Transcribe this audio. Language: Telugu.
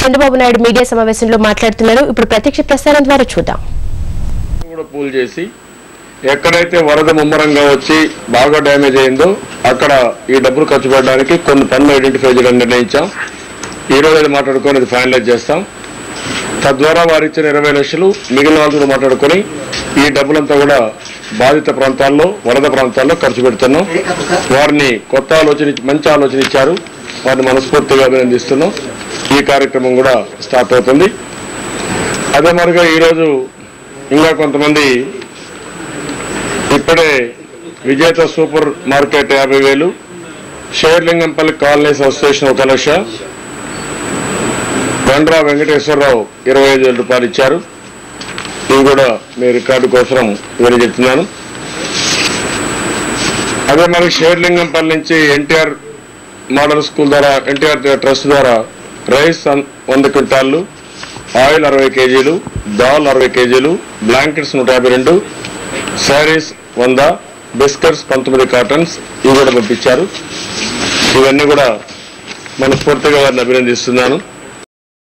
చంద్రబాబు నాయుడు మీడియా సమావేశంలో మాట్లాడుతున్నారు. ఇప్పుడు ప్రత్యక్ష ప్రసారం ద్వారా చూద్దాం. పూల్ చేసి ఎక్కడైతే వరద ముమ్మరంగా వచ్చి బాగా డ్యామేజ్ అయిందో అక్కడ ఈ డబ్బులు ఖర్చు పెట్టడానికి కొన్ని పనులు ఐడెంటిఫై చేయడానికి నిర్ణయించాం. ఈ రోజు అది మాట్లాడుకొని అది ఫైనలైజ్ చేస్తాం. తద్వారా వారు ఇచ్చిన 20 లక్షలు మిగిలిన వాళ్ళతో మాట్లాడుకొని ఈ డబ్బులంతా కూడా బాధిత ప్రాంతాల్లో వరద ప్రాంతాల్లో ఖర్చు పెడుతున్నాం. వారిని కొత్త ఆలోచన మంచి ఆలోచన ఇచ్చారు. వారిని మనస్ఫూర్తిగా అభినందిస్తున్నాం. ఈ కార్యక్రమం కూడా స్టార్ట్ అవుతుంది. అదే మరిగా ఈరోజు ఇంకా కొంతమంది ఇప్పుడే విజేత super market 50,000, Serilingampally colonies association 1 లక్ష, గండ్రా వెంకటేశ్వరరావు 25,000 రూపాయలు ఇచ్చారు. ఇవి కూడా మీ రికార్డు కోసం ఇవన్నీ చెప్తున్నాను. అదే మరి షేర్లింగంపల్లి నుంచి ఎన్టీఆర్ మోడల్ స్కూల్ ద్వారా ఎన్టీఆర్ ట్రస్ట్ ద్వారా రైస్ 100 క్వింటాళ్ళు, ఆయిల్ 60 కేజీలు, దాల్ 60 కేజీలు, బ్లాంకెట్స్ 152, శారీస్ 100, బిస్కెట్స్ 19 కాటన్స్ ఇవి కూడా పంపించారు. ఇవన్నీ కూడా మనస్ఫూర్తిగా వారిని అభినందిస్తున్నాను.